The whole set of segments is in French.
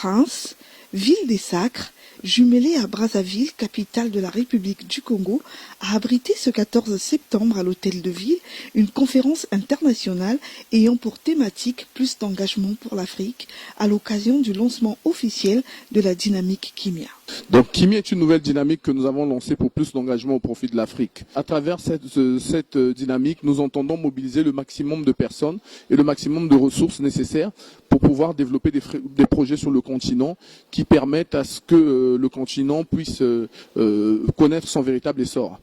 Reims, ville des Sacres, jumelée à Brazzaville, capitale de la République du Congo, a abrité ce 14 septembre à l'hôtel de ville une conférence internationale ayant pour thématique plus d'engagement pour l'Afrique à l'occasion du lancement officiel de la dynamique Kimia. Donc Kimia est une nouvelle dynamique que nous avons lancée pour plus d'engagement au profit de l'Afrique. À travers cette dynamique, nous entendons mobiliser le maximum de personnes et le maximum de ressources nécessaires pour pouvoir développer des projets sur le continent qui permettent à ce que le continent puisse connaître son véritable essor.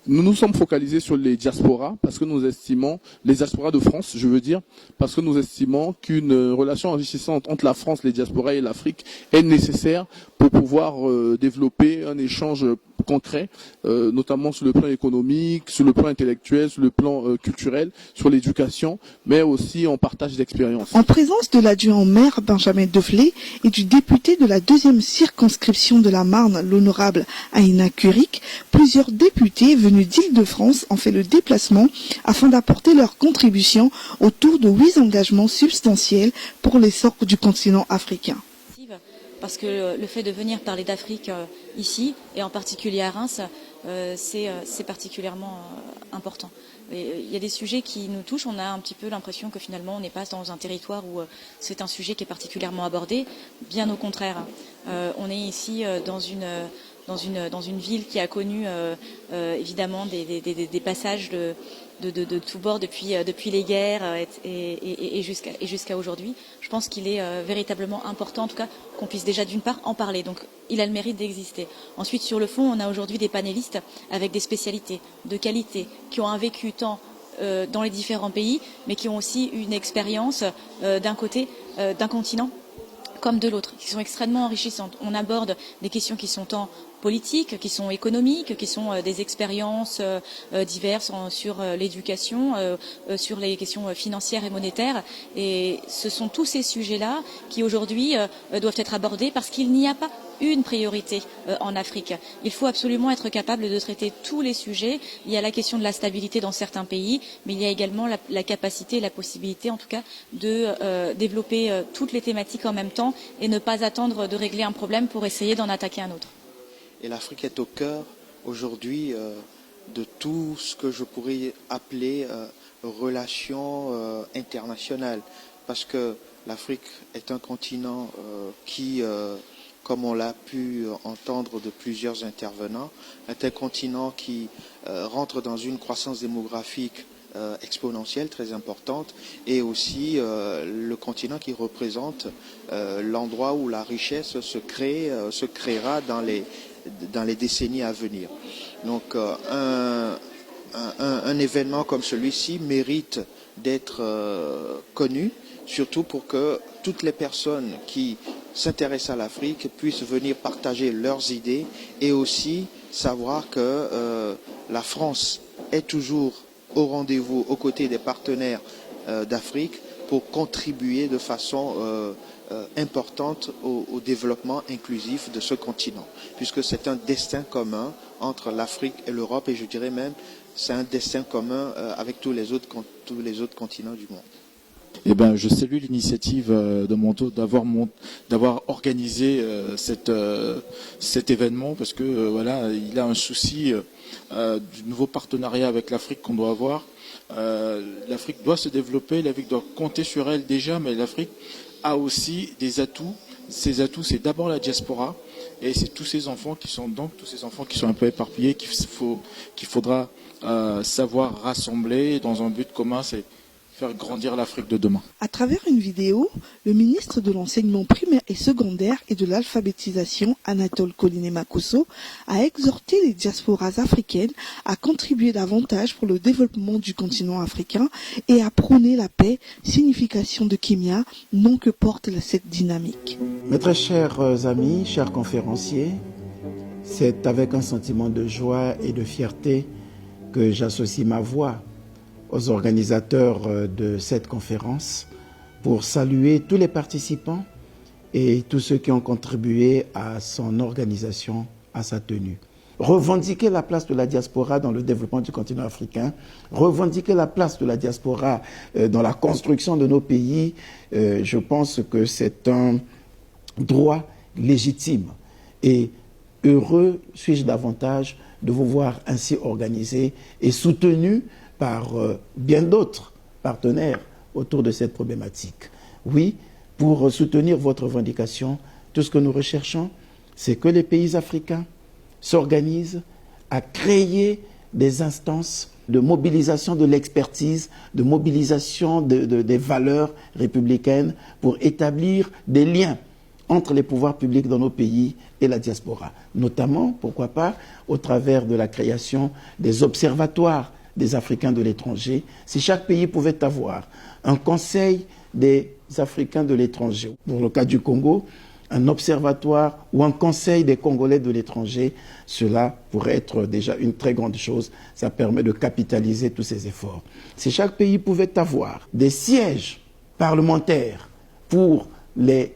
Nous nous sommes focalisés sur les diasporas parce que nous estimons, les diasporas de France, je veux dire, parce que nous estimons qu'une relation enrichissante entre la France, les diasporas et l'Afrique est nécessaire pour pouvoir développer un échange concret, notamment sur le plan économique, sur le plan intellectuel, sur le plan culturel, sur l'éducation, mais aussi en partage d'expériences. En présence de l'adjoint au maire Benjamin Deflé et du député de la 2e circonscription de la Marne, l'honorable Aïna Curic, plusieurs députés venus d'Île-de-France ont fait le déplacement afin d'apporter leur contribution autour de 8 engagements substantiels pour l'essor du continent africain. Parce que le fait de venir parler d'Afrique ici, et en particulier à Reims, c'est particulièrement important. Il y a des sujets qui nous touchent, on a un petit peu l'impression que finalement on n'est pas dans un territoire où c'est un sujet qui est particulièrement abordé. Bien au contraire, on est ici dans une ville qui a connu évidemment des passages de tous bords depuis les guerres et jusqu'à aujourd'hui. Je pense qu'il est véritablement important, en tout cas, qu'on puisse déjà d'une part en parler. Donc, il a le mérite d'exister. Ensuite, sur le fond, on a aujourd'hui des panélistes avec des spécialités de qualité qui ont un vécu tant dans les différents pays, mais qui ont aussi une expérience d'un côté, d'un continent comme de l'autre, qui sont extrêmement enrichissantes. On aborde des questions qui sont tant politiques, qui sont économiques, qui sont des expériences diverses sur l'éducation, sur les questions financières et monétaires. Et ce sont tous ces sujets-là qui aujourd'hui doivent être abordés parce qu'il n'y a pas une priorité en Afrique. Il faut absolument être capable de traiter tous les sujets. Il y a la question de la stabilité dans certains pays, mais il y a également la capacité, la possibilité en tout cas de développer toutes les thématiques en même temps et ne pas attendre de régler un problème pour essayer d'en attaquer un autre. Et l'Afrique est au cœur aujourd'hui de tout ce que je pourrais appeler relations internationales, parce que l'Afrique est un continent qui comme on l'a pu entendre de plusieurs intervenants, est un continent qui rentre dans une croissance démographique exponentielle très importante et aussi le continent qui représente l'endroit où la richesse se créera dans les décennies à venir. Donc un événement comme celui-ci mérite d'être connu, surtout pour que toutes les personnes qui s'intéressent à l'Afrique puissent venir partager leurs idées et aussi savoir que la France est toujours au rendez-vous aux côtés des partenaires d'Afrique pour contribuer de façon importante au développement inclusif de ce continent, puisque c'est un destin commun entre l'Afrique et l'Europe, et je dirais même c'est un destin commun avec tous les autres continents du monde. Eh ben, je salue l'initiative de Monto d'avoir organisé cet événement, parce que voilà, il a un souci du nouveau partenariat avec l'Afrique qu'on doit avoir. L'Afrique doit se développer, l'Afrique doit compter sur elle déjà, mais l'Afrique a aussi des atouts. Ces atouts, c'est d'abord la diaspora, et c'est tous ces enfants qui sont un peu éparpillés qu'il faudra savoir rassembler dans un but commun, c'est faire grandir l'Afrique de demain. À travers une vidéo, le ministre de l'enseignement primaire et secondaire et de l'alphabétisation, Anatole Collinet-Makosso, a exhorté les diasporas africaines à contribuer davantage pour le développement du continent africain et à prôner la paix, signification de Kimia, nom que porte cette dynamique. Mes très chers amis, chers conférenciers, c'est avec un sentiment de joie et de fierté que j'associe ma voix aux organisateurs de cette conférence pour saluer tous les participants et tous ceux qui ont contribué à son organisation, à sa tenue. Revendiquer la place de la diaspora dans le développement du continent africain, revendiquer la place de la diaspora dans la construction de nos pays, je pense que c'est un droit légitime. Et heureux suis-je davantage de vous voir ainsi organisé et soutenu par bien d'autres partenaires autour de cette problématique. Oui, pour soutenir votre revendication, tout ce que nous recherchons, c'est que les pays africains s'organisent à créer des instances de mobilisation de l'expertise, de mobilisation des valeurs républicaines pour établir des liens entre les pouvoirs publics dans nos pays et la diaspora. Notamment, pourquoi pas, au travers de la création des observatoires des Africains de l'étranger. Si chaque pays pouvait avoir un conseil des Africains de l'étranger, pour le cas du Congo, un observatoire ou un conseil des Congolais de l'étranger, cela pourrait être déjà une très grande chose. Ça permet de capitaliser tous ces efforts. Si chaque pays pouvait avoir des sièges parlementaires pour les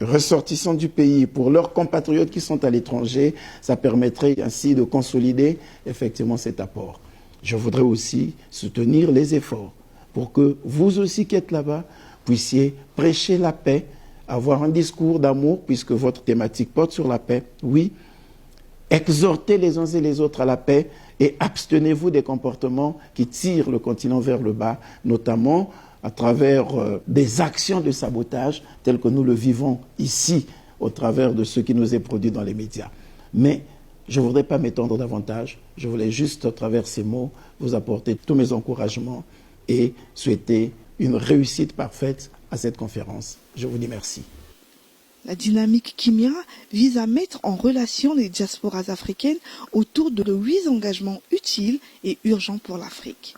ressortissants du pays, pour leurs compatriotes qui sont à l'étranger, ça permettrait ainsi de consolider effectivement cet apport. Je voudrais aussi soutenir les efforts pour que vous aussi qui êtes là-bas puissiez prêcher la paix, avoir un discours d'amour, puisque votre thématique porte sur la paix, oui, exhortez les uns et les autres à la paix et abstenez-vous des comportements qui tirent le continent vers le bas, notamment à travers des actions de sabotage telles que nous le vivons ici, au travers de ce qui nous est produit dans les médias. Mais je ne voudrais pas m'étendre davantage, je voulais juste, à travers ces mots, vous apporter tous mes encouragements et souhaiter une réussite parfaite à cette conférence. Je vous dis merci. La dynamique Kimia vise à mettre en relation les diasporas africaines autour de 8 engagements utiles et urgents pour l'Afrique.